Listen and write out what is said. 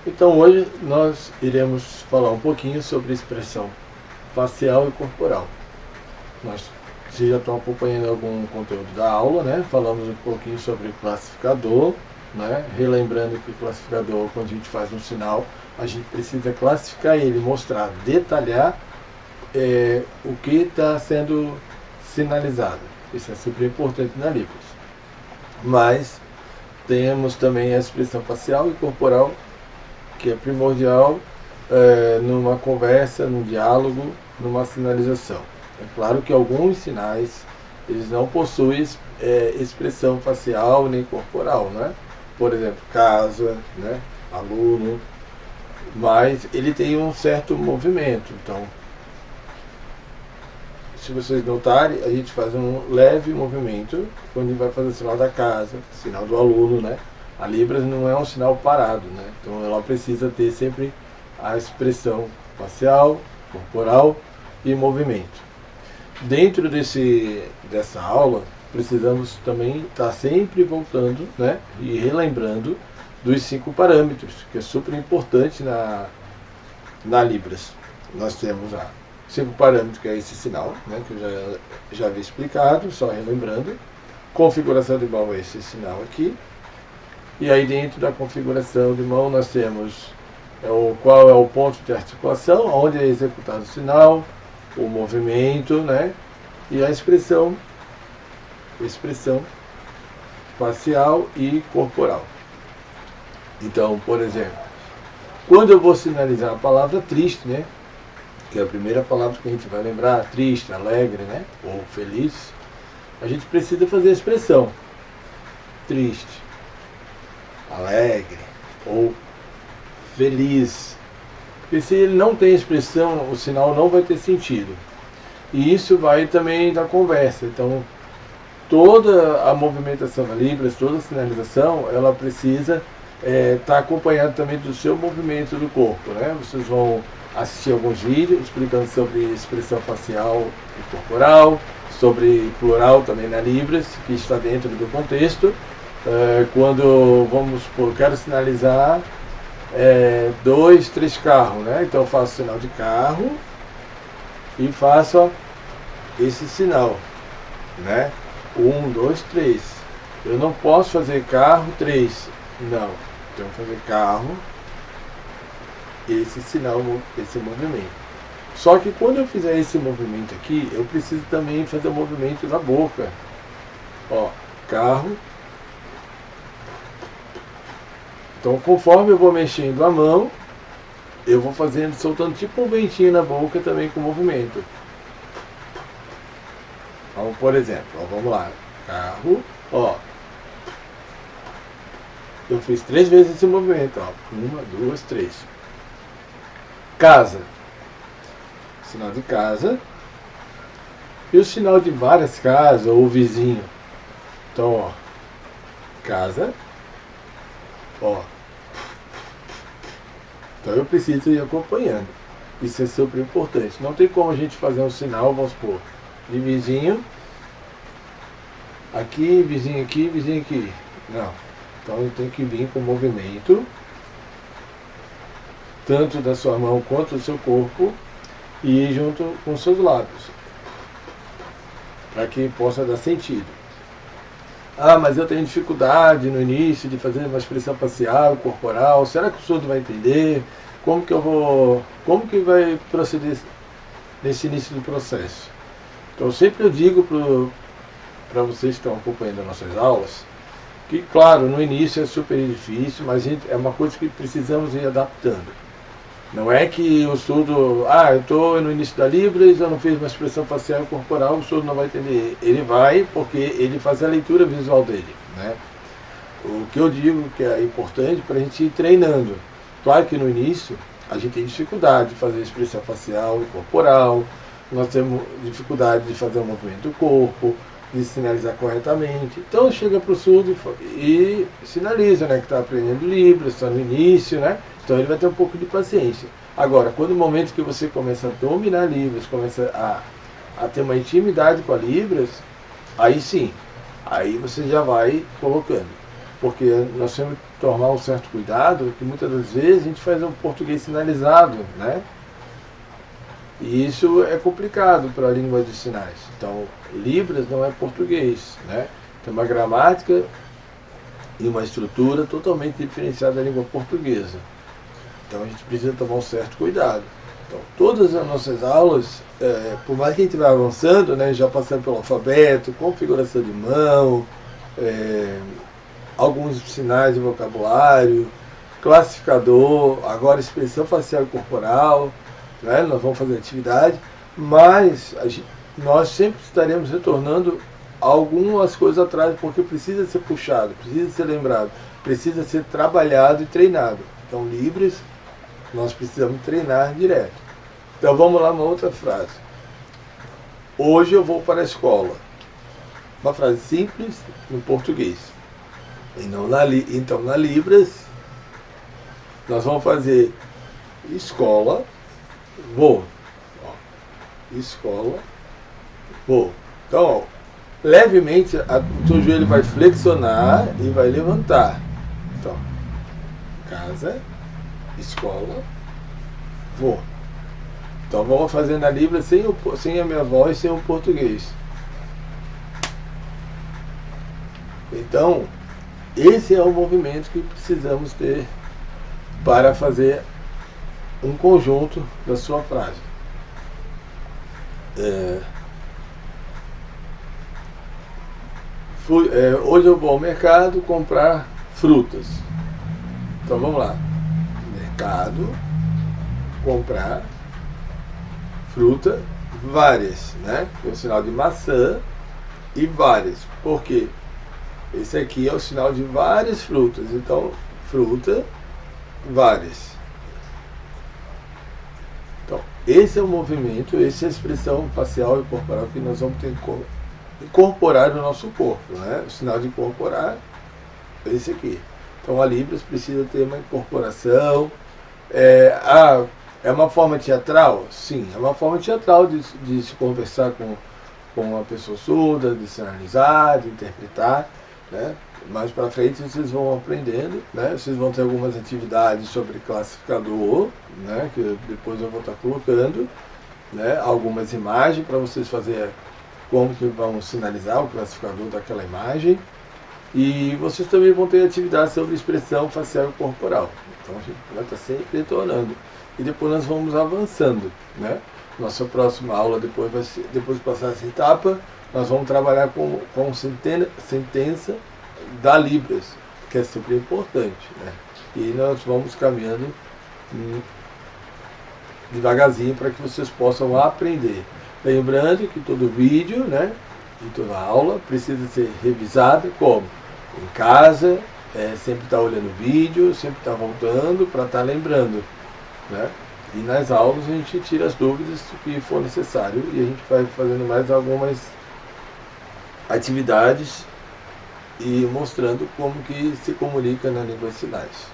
Então hoje nós iremos falar um pouquinho sobre expressão facial e corporal. Vocês já estão acompanhando algum conteúdo da aula, né? Falamos um pouquinho sobre o classificador, né? Relembrando que o classificador, quando a gente faz um sinal, a gente precisa classificar ele, mostrar, detalhar o que está sendo sinalizado. Isso é super importante na Libras. Mas temos também a expressão facial e corporal, que é primordial numa conversa, num diálogo, numa sinalização. É claro que alguns sinais eles não possuem expressão facial nem corporal, né? Por exemplo, casa, né? Aluno, mas ele tem um certo movimento. Então, se vocês notarem, a gente faz um leve movimento quando a gente vai fazer o sinal da casa, sinal do aluno, né? A Libras não é um sinal parado, né? Então ela precisa ter sempre a expressão facial, corporal e movimento. Dentro dessa aula, precisamos também estar sempre voltando, né? E relembrando dos 5 parâmetros, que é super importante na Libras. Nós temos 5 parâmetros, que é esse sinal, né? Que eu já havia explicado, só relembrando. Configuração de mão é esse sinal aqui. E aí dentro da configuração de mão nós temos qual é o ponto de articulação, onde é executado o sinal, o movimento, né? E a expressão facial e corporal. Então, por exemplo, quando eu vou sinalizar a palavra triste, né? Que é a primeira palavra que a gente vai lembrar, triste, alegre, né? Ou feliz, a gente precisa fazer a expressão triste, alegre ou feliz. Porque se ele não tem expressão, o sinal não vai ter sentido. E isso vai também da conversa. Então, toda a movimentação da Libras, toda a sinalização, ela precisa estar acompanhada também do seu movimento do corpo, né? Vocês vão assistir alguns vídeos explicando sobre expressão facial e corporal, sobre plural também na Libras, que está dentro do contexto. Quando vamos supor, quero sinalizar 2, 3 carros, né? Então eu faço sinal de carro e faço esse sinal, né? 1, 2, 3. Eu não posso fazer carro 3, não. Então eu vou fazer carro, esse sinal, esse movimento. Só que quando eu fizer esse movimento aqui, eu preciso também fazer o movimento da boca. Ó, carro. Então, conforme eu vou mexendo a mão, eu vou fazendo, soltando tipo um ventinho na boca também com movimento. Então, por exemplo, ó, vamos lá. Carro, ó. Eu fiz 3 vezes esse movimento, ó. 1, 2, 3. Casa. Sinal de casa. E o sinal de várias casas, ou vizinho. Então, ó. Casa. Ó. Então eu preciso ir acompanhando. Isso é super importante. Não tem como a gente fazer um sinal, vamos supor, de vizinho. Aqui, vizinho aqui, vizinho aqui. Não. Então ele tem que vir com movimento, tanto da sua mão quanto do seu corpo, e ir junto com os seus lábios, para que possa dar sentido. Ah, mas eu tenho dificuldade no início de fazer uma expressão facial, corporal. Será que o surdo vai entender? Como que vai proceder nesse início do processo? Então sempre eu digo para vocês que estão acompanhando as nossas aulas, que claro, no início é super difícil, mas é uma coisa que precisamos ir adaptando. Não é que o surdo, eu estou no início da Libras, eu não fiz uma expressão facial e corporal, o surdo não vai entender. Ele vai porque ele faz a leitura visual dele, né? O que eu digo que é importante para a gente ir treinando. Claro que no início a gente tem dificuldade de fazer expressão facial e corporal, nós temos dificuldade de fazer o movimento do corpo, de sinalizar corretamente. Então chega para o surdo e sinaliza, né, que está aprendendo Libras, está no início, né? Então ele vai ter um pouco de paciência. Agora, quando o momento que você começa a dominar Libras, começa a ter uma intimidade com a Libras, aí sim, aí você já vai colocando. porque nós temos que tomar um certo cuidado, que muitas das vezes a gente faz um português sinalizado, né? E isso é complicado para a língua de sinais. Então, Libras não é português, né? Tem uma gramática e uma estrutura totalmente diferenciada da língua portuguesa. Então a gente precisa tomar um certo cuidado. Então, todas as nossas aulas, por mais que a gente vá avançando, né, já passando pelo alfabeto, configuração de mão, alguns sinais de vocabulário, classificador, agora expressão facial e corporal, né, nós vamos fazer atividade, mas nós sempre estaremos retornando algumas coisas atrás, porque precisa ser puxado, precisa ser lembrado, precisa ser trabalhado e treinado. Então, Libras, nós precisamos treinar direto. Então vamos lá, uma outra frase. Hoje eu vou para a escola. Uma frase simples no português. E não então na Libras, nós vamos fazer escola, vou. Escola, vou. Então, ó, levemente o seu joelho vai flexionar e vai levantar. Então, casa, escola, vou. Então vamos fazer na Libra sem a minha voz, sem o português. Então, esse é o movimento que precisamos ter para fazer um conjunto da sua frase. Hoje eu vou ao mercado comprar frutas. Então vamos lá. Mercado, comprar fruta, várias, né? É o sinal de maçã e várias. Por quê? Esse aqui é o sinal de várias frutas. Então, fruta, várias. Então, esse é o movimento, essa é a expressão facial e corporal que nós vamos ter que incorporar no nosso corpo, né? O sinal de incorporar é esse aqui. Então, a Libras precisa ter uma incorporação. É uma forma teatral? Sim, é uma forma teatral de se conversar com uma pessoa surda, de se analisar, de interpretar, né? Mais para frente vocês vão aprendendo, né? Vocês vão ter algumas atividades sobre classificador, né? Que depois eu vou estar colocando, né? Algumas imagens para vocês fazerem como que vão sinalizar o classificador daquela imagem. E vocês também vão ter atividades sobre expressão facial e corporal. Então a gente vai estar sempre retornando. E depois nós vamos avançando, né? Nossa próxima aula, depois de passar essa etapa, nós vamos trabalhar com sentença da Libras, que é sempre importante, né? E nós vamos caminhando devagarzinho para que vocês possam aprender. Lembrando que todo vídeo, né, e toda aula precisa ser revisada como? Em casa, sempre estar olhando o vídeo, sempre estar voltando para estar lembrando, né? E nas aulas a gente tira as dúvidas que for necessário e a gente vai fazendo mais algumas atividades e mostrando como que se comunica na língua de sinais.